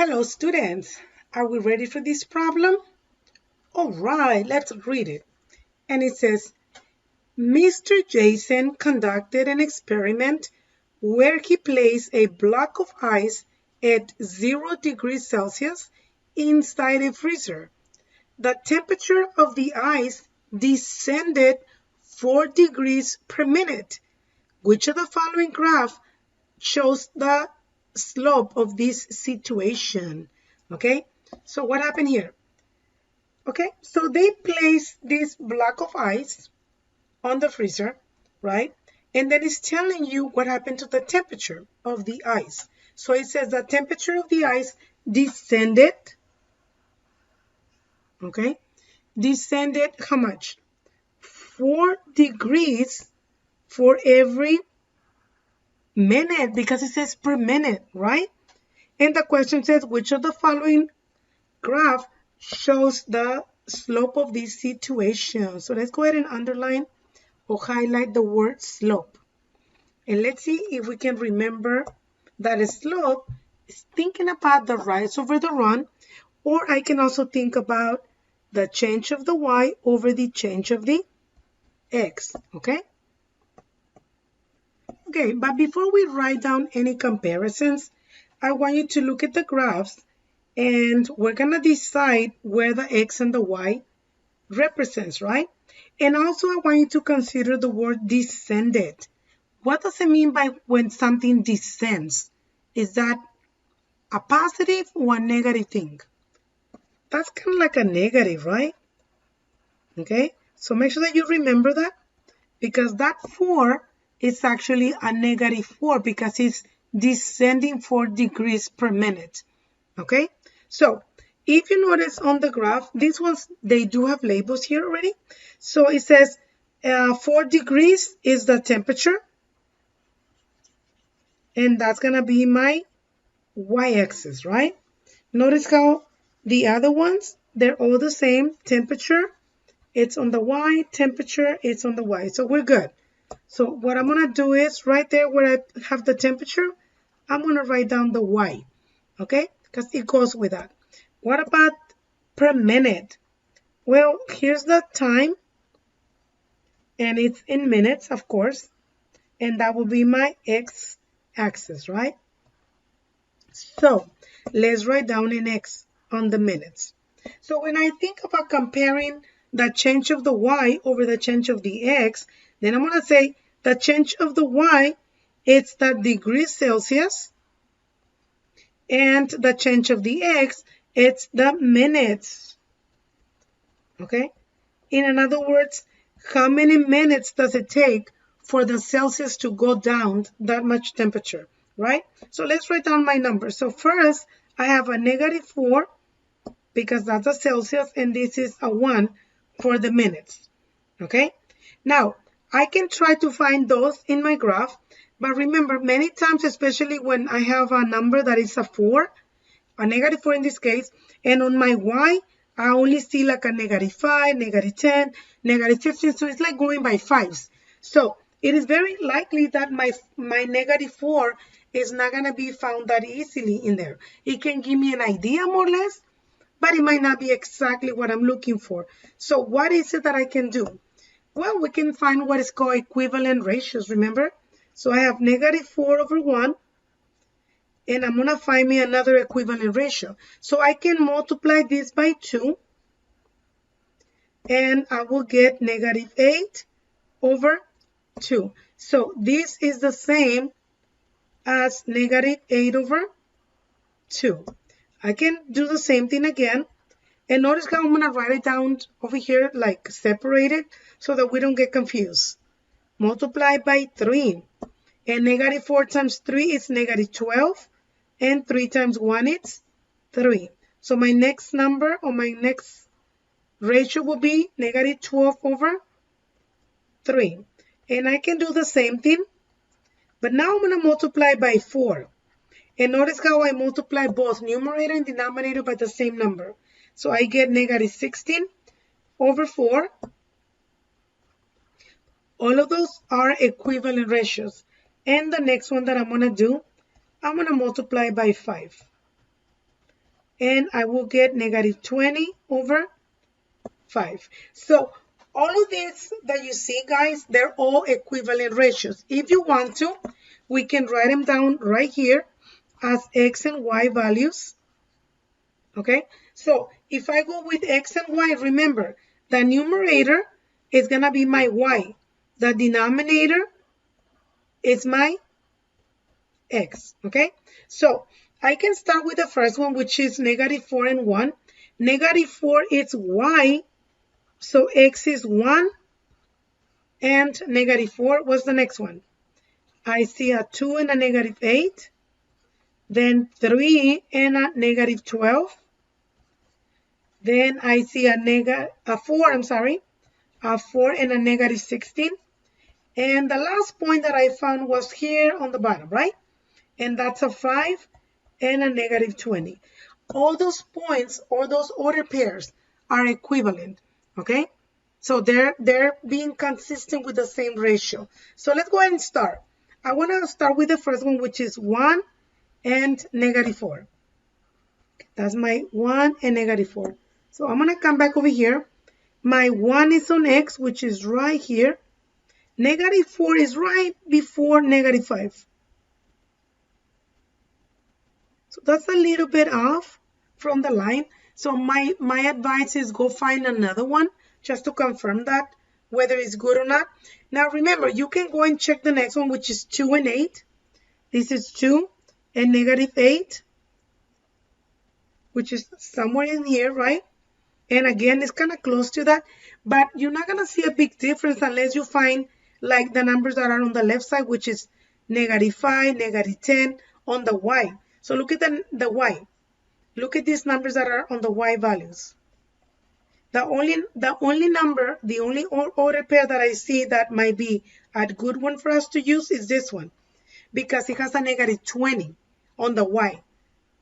Hello students, are we ready for this problem? All right, let's read it. And it says, Mr. Jason conducted an experiment where he placed a block of ice at 0 degrees Celsius inside a freezer. The temperature of the ice descended 4 degrees per minute. Which of the following graph shows the slope of this situation? Okay, so what happened here? Okay, so they place this block of ice on the freezer, right? And then it's telling you what happened to the temperature of the ice. So it says the temperature of the ice descended, okay? Descended how much? 4 degrees for every minute because it says per minute, right? And the question says which of the following graph shows the slope of this situation? So let's go ahead and underline or highlight the word slope. And let's see if we can remember that a slope is thinking about the rise over the run, or I can also think about the change of the y over the change of the x, okay? Okay, but before we write down any comparisons, I want you to look at the graphs and we're gonna decide where the x and the y represents, right? And also I want you to consider the word descended. What does it mean by when something descends? Is that a positive or a negative thing? That's kind of like a negative, right? Okay, so make sure that you remember that because that 4 is actually a negative 4 because it's descending 4 degrees per minute. Okay, so if you notice on the graph, these ones, they do have labels here already. So it says 4 degrees is the temperature, and that's gonna be my y-axis, right? Notice how the other ones, they're all the same. Temperature, it's on the y, temperature, it's on the y. So we're good. So what I'm gonna do is right there where I have the temperature, I'm gonna write down the y, okay? Because it goes with that. What about per minute? Well, here's the time, and it's in minutes, of course, and that will be my x-axis, right? So let's write down an x on the minutes. So when I think about comparing the change of the y over the change of the x, then I'm going to say the change of the y, it's the degrees Celsius, and the change of the x, it's the minutes. Okay? In other words, how many minutes does it take for the Celsius to go down that much temperature, right? So let's write down my numbers. So first, I have a negative 4 because that's a Celsius, and this is a 1 for the minutes, okay? Now, I can try to find those in my graph, but remember, many times, especially when I have a number that is a 4, a negative 4 in this case, and on my y, I only see like a negative 5, negative 10, negative 15, so it's like going by 5s. So it is very likely that my negative 4 is not going to be found that easily in there. It can give me an idea more or less, but it might not be exactly what I'm looking for. So what is it that I can do? Well, we can find what is called equivalent ratios, remember? So I have negative 4 over 1, and I'm going to find me another equivalent ratio. So I can multiply this by 2, and I will get negative 8 over 2. So this is the same as negative 8 over 2. I can do the same thing again. And notice how I'm going to write it down over here, like separated, so that we don't get confused. Multiply by 3. And negative 4 times 3 is negative 12. And 3 times 1 is 3. So my next number, or my next ratio, will be negative 12 over 3. And I can do the same thing. But now I'm going to multiply by 4. And notice how I multiply both numerator and denominator by the same number. So I get negative 16 over 4. All of those are equivalent ratios. And the next one that I'm going to do, I'm going to multiply by 5. and I will get negative 20 over 5. So all of these that you see, guys, they're all equivalent ratios. If you want to, we can write them down right here as x and y values. Okay, so if I go with x and y, remember, the numerator is going to be my y. The denominator is my x. Okay, so I can start with the first one, which is negative 4 and 1. Negative 4 is y, so x is 1 and negative 4. What's the next one? I see a 2 and a negative 8. Then 3 and a negative 12. Then I see a 4, I'm sorry, a 4 and a negative 16. And the last point that I found was here on the bottom, right? And that's a 5 and a negative 20. All those points or those order pairs are equivalent, okay? So they're being consistent with the same ratio. So let's go ahead and start. I want to start with the first one, which is 1 and negative 4. That's my 1 and negative 4. So I'm going to come back over here. My 1 is on x, which is right here. Negative 4 is right before negative 5. So that's a little bit off from the line. So my advice is go find another one just to confirm that, whether it's good or not. Now remember, you can go and check the next one, which is 2 and 8. This is 2 and negative 8, which is somewhere in here, right? And again, it's kind of close to that, but you're not going to see a big difference unless you find like the numbers that are on the left side, which is negative 5, negative 10 on the y. So look at the y. Look at these numbers that are on the y values. The only order pair that I see that might be a good one for us to use is this one, because it has a negative 20 on the y.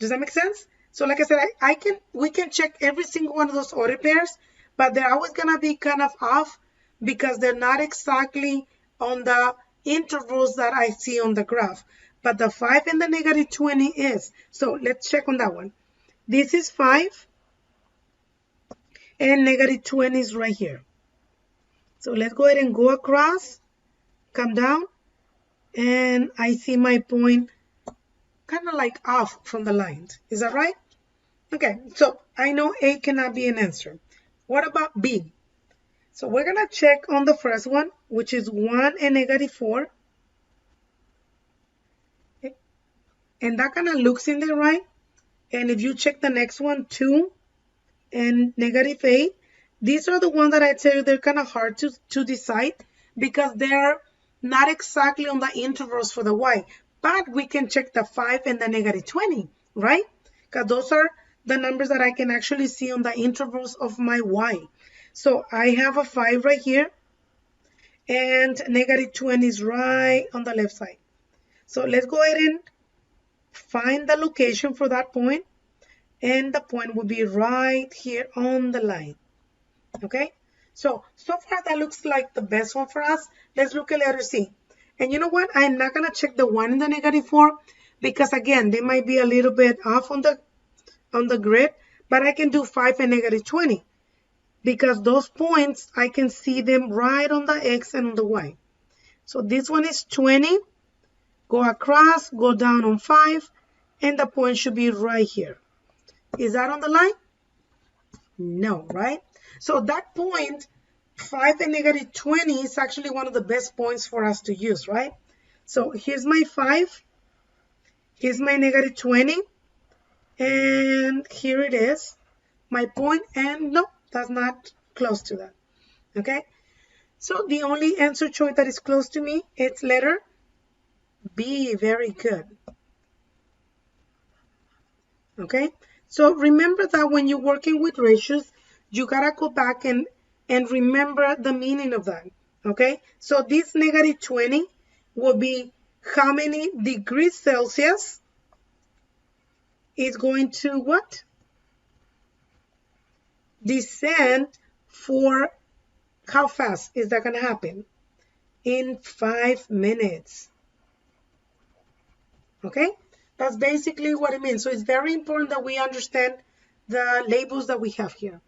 Does that make sense? So like I said, we can check every single one of those order pairs, but they're always gonna be kind of off because they're not exactly on the intervals that I see on the graph. But the 5 and the negative 20 is. So let's check on that one. This is 5 and negative 20 is right here. So let's go ahead and go across, come down, and I see my point kind of like off from the lines. Is that right? Okay, so I know A cannot be an answer. What about B? So we're going to check on the first one, which is 1 and negative 4. And that kind of looks in there, right? And if you check the next one, 2 and negative 8, these are the ones that I tell you they're kind of hard to decide because they're not exactly on the intervals for the y. But we can check the 5 and the negative 20, right? Because those are the numbers that I can actually see on the intervals of my y. So I have a 5 right here, and negative 20 is right on the left side. So let's go ahead and find the location for that point, and the point will be right here on the line. Okay, so far that looks like the best one for us. Let's look at letter C. And you know what? I'm not going to check the 1 and the negative 4 because again, they might be a little bit off on the grid, but I can do 5 and negative 20 because those points, I can see them right on the X and on the Y. So this one is 20, go across, go down on 5, and the point should be right here. Is that on the line? No, right? So that point, 5 and negative 20 is actually one of the best points for us to use, right? So here's my 5, here's my negative 20, and here it is, my point, and no, that's not close to that, okay? So the only answer choice that is close to me, it's letter B. Very good. Okay, so remember that when you're working with ratios, you gotta go back and remember the meaning of that. Okay, so this negative 20 will be how many degrees Celsius is going to what? Descend for how fast is that going to happen? In 5 minutes. Okay, That's basically what it means. So it's very important that we understand the labels that we have here.